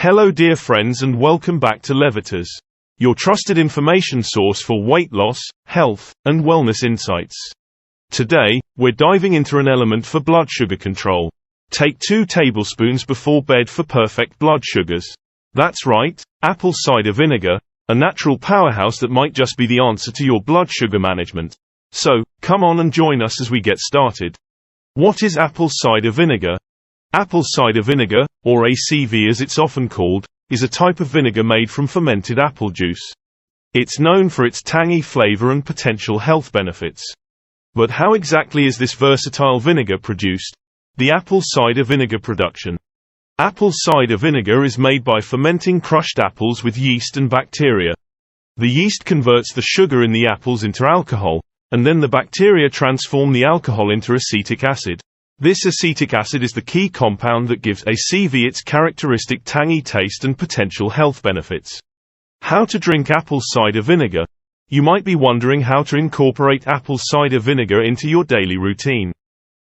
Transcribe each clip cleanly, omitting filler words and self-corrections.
Hello dear friends and welcome back to Levitas, your trusted information source for weight loss, health, and wellness insights. Today, we're diving into an element for blood sugar control. Take 2 tablespoons before bed for perfect blood sugars. That's right, apple cider vinegar, a natural powerhouse that might just be the answer to your blood sugar management. So, come on and join us as we get started. What is apple cider vinegar? Apple cider vinegar, or ACV as it's often called, is a type of vinegar made from fermented apple juice. It's known for its tangy flavor and potential health benefits. But how exactly is this versatile vinegar produced? The apple cider vinegar production. Apple cider vinegar is made by fermenting crushed apples with yeast and bacteria. The yeast converts the sugar in the apples into alcohol, and then the bacteria transform the alcohol into acetic acid. This acetic acid is the key compound that gives ACV its characteristic tangy taste and potential health benefits. How to drink apple cider vinegar? You might be wondering how to incorporate apple cider vinegar into your daily routine.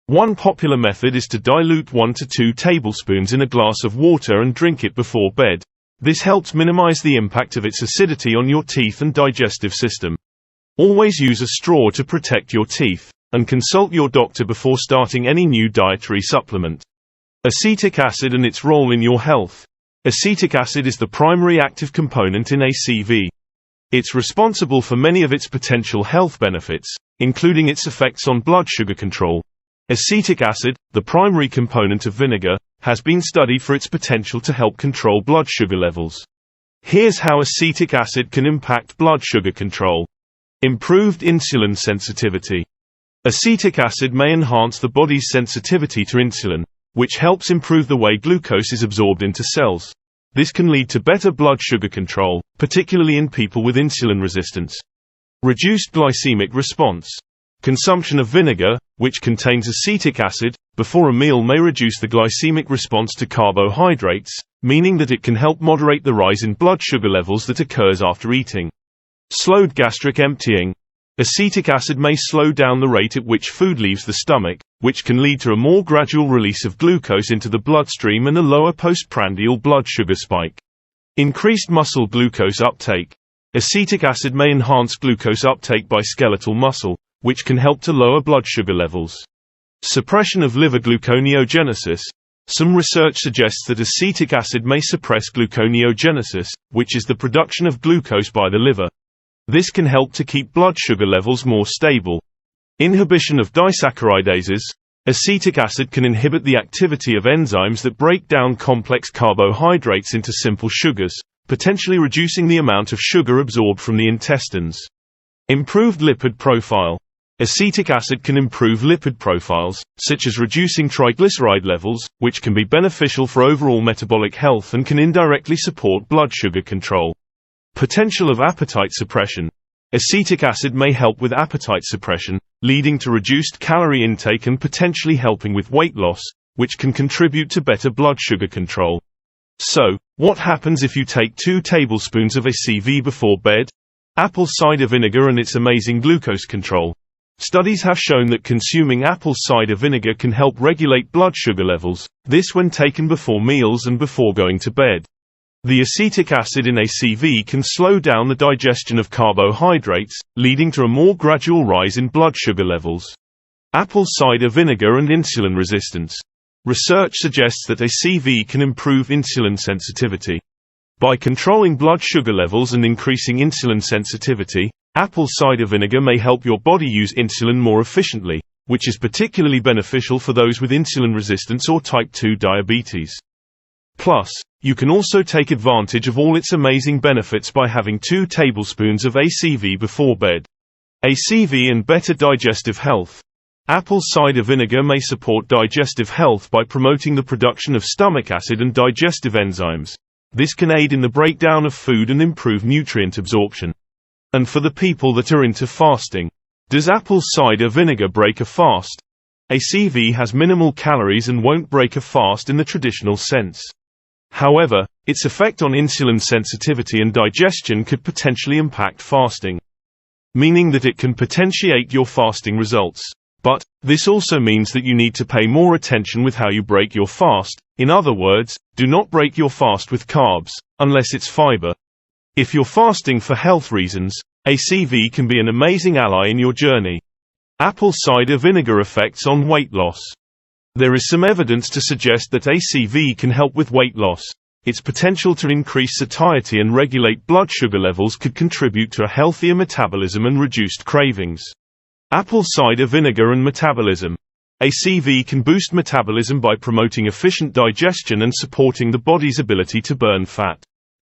One popular method is to dilute 1 to 2 tablespoons in a glass of water and drink it before bed. This helps minimize the impact of its acidity on your teeth and digestive system. Always use a straw to protect your teeth, and consult your doctor before starting any new dietary supplement. Acetic acid and its role in your health. Acetic acid is the primary active component in ACV. It's responsible for many of its potential health benefits, including its effects on blood sugar control. Acetic acid, the primary component of vinegar, has been studied for its potential to help control blood sugar levels. Here's how acetic acid can impact blood sugar control. Improved insulin sensitivity. Acetic acid may enhance the body's sensitivity to insulin, which helps improve the way glucose is absorbed into cells. This can lead to better blood sugar control, particularly in people with insulin resistance. Reduced glycemic response. Consumption of vinegar, which contains acetic acid, before a meal may reduce the glycemic response to carbohydrates, meaning that it can help moderate the rise in blood sugar levels that occurs after eating. Slowed gastric emptying. Acetic acid may slow down the rate at which food leaves the stomach, which can lead to a more gradual release of glucose into the bloodstream and a lower postprandial blood sugar spike. Increased muscle glucose uptake. Acetic acid may enhance glucose uptake by skeletal muscle, which can help to lower blood sugar levels. Suppression of liver gluconeogenesis. Some research suggests that acetic acid may suppress gluconeogenesis, which is the production of glucose by the liver. This can help to keep blood sugar levels more stable. Inhibition of disaccharidases. Acetic acid can inhibit the activity of enzymes that break down complex carbohydrates into simple sugars, potentially reducing the amount of sugar absorbed from the intestines. Improved lipid profile. Acetic acid can improve lipid profiles, such as reducing triglyceride levels, which can be beneficial for overall metabolic health and can indirectly support blood sugar control. Potential of appetite suppression. Acetic acid may help with appetite suppression, leading to reduced calorie intake and potentially helping with weight loss, which can contribute to better blood sugar control. So, what happens if you take 2 tablespoons of ACV before bed? Apple cider vinegar and its amazing glucose control. Studies have shown that consuming apple cider vinegar can help regulate blood sugar levels, this when taken before meals and before going to bed. The acetic acid in ACV can slow down the digestion of carbohydrates, leading to a more gradual rise in blood sugar levels. Apple cider vinegar and insulin resistance. Research suggests that ACV can improve insulin sensitivity. By controlling blood sugar levels and increasing insulin sensitivity, apple cider vinegar may help your body use insulin more efficiently, which is particularly beneficial for those with insulin resistance or type 2 diabetes. Plus, you can also take advantage of all its amazing benefits by having 2 tablespoons of ACV before bed. ACV and better digestive health. Apple cider vinegar may support digestive health by promoting the production of stomach acid and digestive enzymes. This can aid in the breakdown of food and improve nutrient absorption. And for the people that are into fasting. Does apple cider vinegar break a fast? ACV has minimal calories and won't break a fast in the traditional sense. However, its effect on insulin sensitivity and digestion could potentially impact fasting, meaning that it can potentiate your fasting results. But this also means that you need to pay more attention with how you break your fast. In other words, do not break your fast with carbs, unless it's fiber. If you're fasting for health reasons, ACV can be an amazing ally in your journey. Apple cider vinegar effects on weight loss. There is some evidence to suggest that ACV can help with weight loss. Its potential to increase satiety and regulate blood sugar levels could contribute to a healthier metabolism and reduced cravings. Apple cider vinegar and metabolism. ACV can boost metabolism by promoting efficient digestion and supporting the body's ability to burn fat.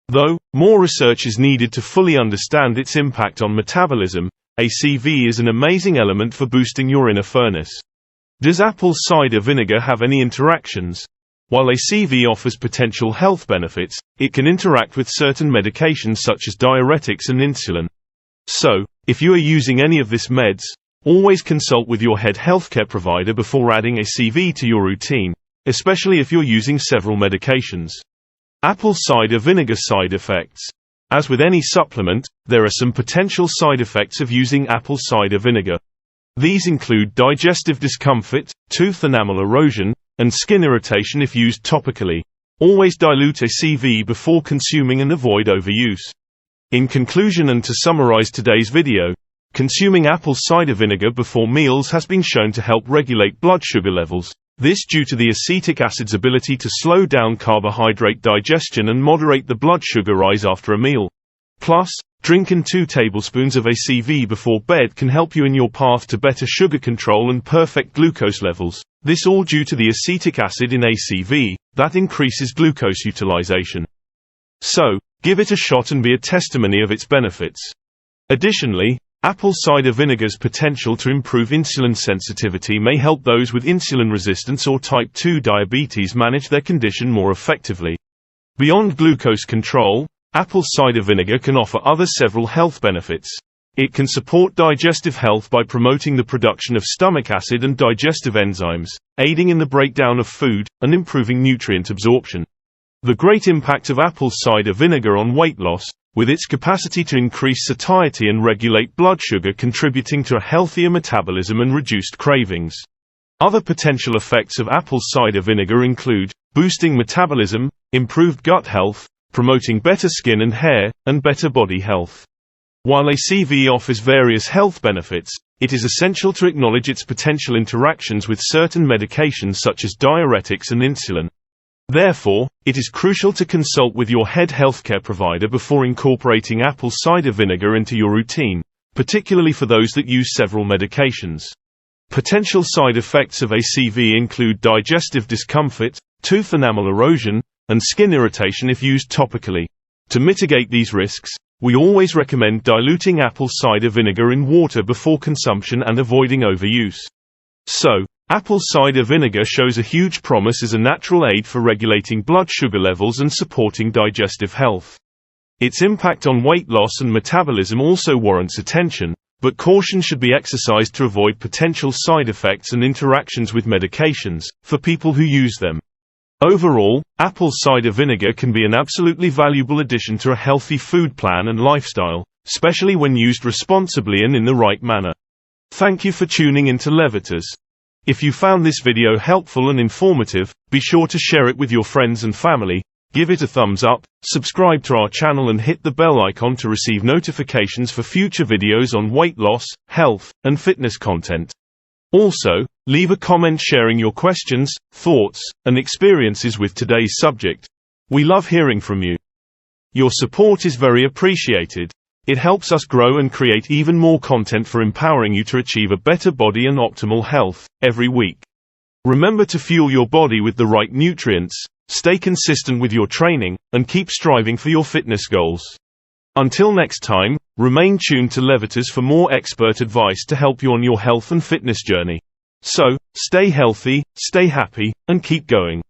Though more research is needed to fully understand its impact on metabolism, ACV is an amazing element for boosting your inner furnace. Does apple cider vinegar have any interactions? While ACV offers potential health benefits, it can interact with certain medications such as diuretics and insulin. So, if you are using any of these meds, always consult with your healthcare provider before adding ACV to your routine, especially if you're using several medications. Apple cider vinegar side effects. As with any supplement, there are some potential side effects of using apple cider vinegar. These include digestive discomfort, tooth enamel erosion, and skin irritation if used topically. Always dilute ACV before consuming and avoid overuse. In conclusion and to summarize today's video, consuming apple cider vinegar before meals has been shown to help regulate blood sugar levels. This due to the acetic acid's ability to slow down carbohydrate digestion and moderate the blood sugar rise after a meal. Plus, drinking 2 tablespoons of ACV before bed can help you in your path to better sugar control and perfect glucose levels. This all due to the acetic acid in ACV, that increases glucose utilization. So, give it a shot and be a testimony of its benefits. Additionally, apple cider vinegar's potential to improve insulin sensitivity may help those with insulin resistance or type 2 diabetes manage their condition more effectively. Beyond glucose control, apple cider vinegar can offer several health benefits. It can support digestive health by promoting the production of stomach acid and digestive enzymes, aiding in the breakdown of food, and improving nutrient absorption. The great impact of apple cider vinegar on weight loss, with its capacity to increase satiety and regulate blood sugar contributing to a healthier metabolism and reduced cravings. Other potential effects of apple cider vinegar include boosting metabolism, improved gut health, promoting better skin and hair, and better body health. While ACV offers various health benefits, it is essential to acknowledge its potential interactions with certain medications such as diuretics and insulin. Therefore, it is crucial to consult with your healthcare provider before incorporating apple cider vinegar into your routine, particularly for those that use several medications. Potential side effects of ACV include digestive discomfort, tooth enamel erosion, and skin irritation if used topically. To mitigate these risks, we always recommend diluting apple cider vinegar in water before consumption and avoiding overuse. So, apple cider vinegar shows a huge promise as a natural aid for regulating blood sugar levels and supporting digestive health. Its impact on weight loss and metabolism also warrants attention, but caution should be exercised to avoid potential side effects and interactions with medications, for people who use them. Overall, apple cider vinegar can be an absolutely valuable addition to a healthy food plan and lifestyle, especially when used responsibly and in the right manner. Thank you for tuning into Levitas. If you found this video helpful and informative, be sure to share it with your friends and family, give it a thumbs up, subscribe to our channel and hit the bell icon to receive notifications for future videos on weight loss, health, and fitness content. Also, leave a comment sharing your questions, thoughts, and experiences with today's subject. We love hearing from you. Your support is very appreciated. It helps us grow and create even more content for empowering you to achieve a better body and optimal health every week. Remember to fuel your body with the right nutrients, stay consistent with your training, and keep striving for your fitness goals. Until next time, remain tuned to Levitas for more expert advice to help you on your health and fitness journey. So, stay healthy, stay happy, and keep going.